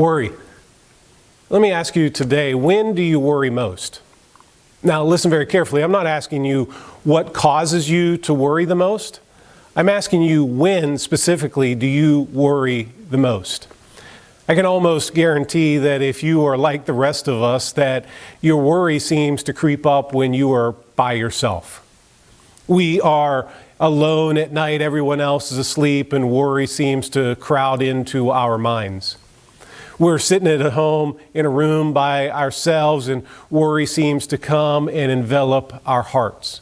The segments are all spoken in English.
Worry. Let me ask you today, when do you worry most? Now listen very carefully. I'm not asking you what causes you to worry the most. I'm asking you, when specifically do you worry the most? I can almost guarantee that if you are like the rest of us, that your worry seems to creep up when you are by yourself. We are alone at night, everyone else is asleep, and worry seems to crowd into our minds. We're sitting at home in a room by ourselves, and worry seems to come and envelop our hearts.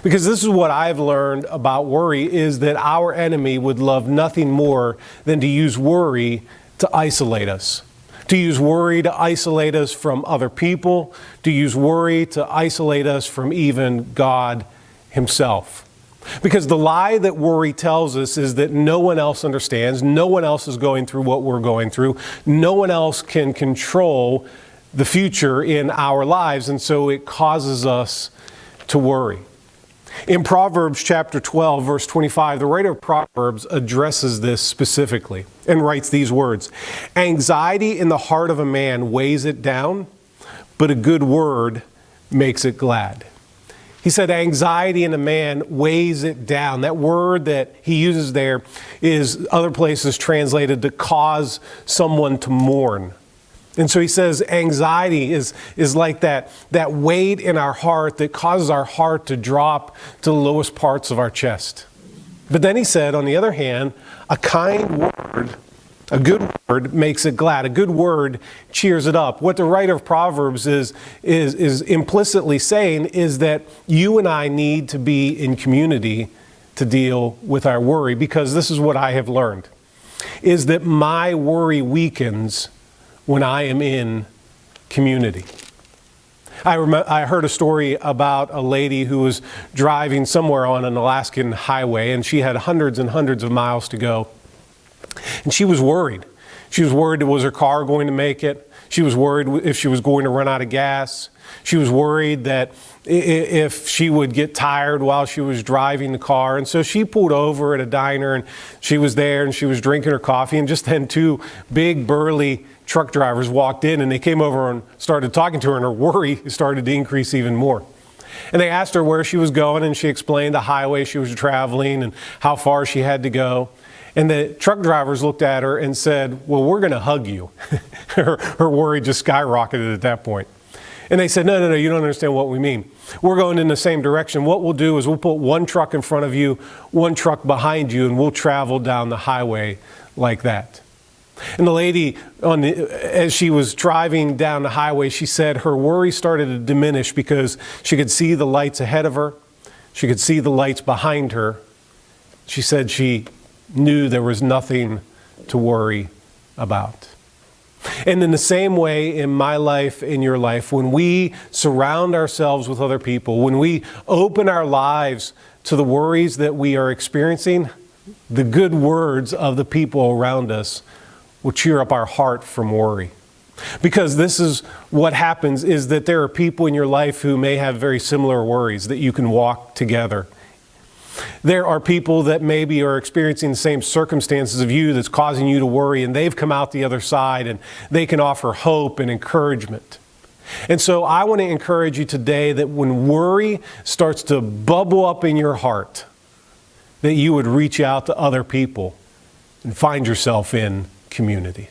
Because this is what I've learned about worry, is that our enemy would love nothing more than to use worry to isolate us. To use worry to isolate us from other people, to use worry to isolate us from even God Himself. Because the lie that worry tells us is that no one else understands, no one else is going through what we're going through, no one else can control the future in our lives, and so it causes us to worry. In Proverbs chapter 12, verse 25, the writer of Proverbs addresses this specifically and writes these words: "Anxiety in the heart of a man weighs it down, but a good word makes it glad." He said anxiety in a man weighs it down. That word that he uses there is other places translated to cause someone to mourn. And so he says anxiety is like that weight in our heart that causes our heart to drop to the lowest parts of our chest. But then he said, on the other hand, a kind word, a good word makes it glad. A good word cheers it up. What the writer of Proverbs is implicitly saying is that you and I need to be in community to deal with our worry, because this is what I have learned, is that my worry weakens when I am in community. I heard a story about a lady who was driving somewhere on an Alaskan highway, and she had hundreds and hundreds of miles to go. And she was worried. She was worried, was her car going to make it? She was worried if she was going to run out of gas. She was worried that if she would get tired while she was driving the car. And so she pulled over at a diner, and she was there and she was drinking her coffee. And just then two big burly truck drivers walked in, and they came over and started talking to her, and her worry started to increase even more. And they asked her where she was going, and she explained the highway she was traveling and how far she had to go. And the truck drivers looked at her and said, "Well, we're going to hug you." Her worry just skyrocketed at that point. And they said, no, you don't understand what we mean. We're going in the same direction. What we'll do is we'll put one truck in front of you, one truck behind you, and we'll travel down the highway like that. And the lady, as she was driving down the highway, she said her worry started to diminish because she could see the lights ahead of her. She could see the lights behind her. She said she knew there was nothing to worry about. And in the same way, in my life, in your life, when we surround ourselves with other people, when we open our lives to the worries that we are experiencing, the good words of the people around us will cheer up our heart from worry. Because this is what happens, is that there are people in your life who may have very similar worries that you can walk together. There are people that maybe are experiencing the same circumstances of you that's causing you to worry, and they've come out the other side, and they can offer hope and encouragement. And so I want to encourage you today that when worry starts to bubble up in your heart, that you would reach out to other people and find yourself in community.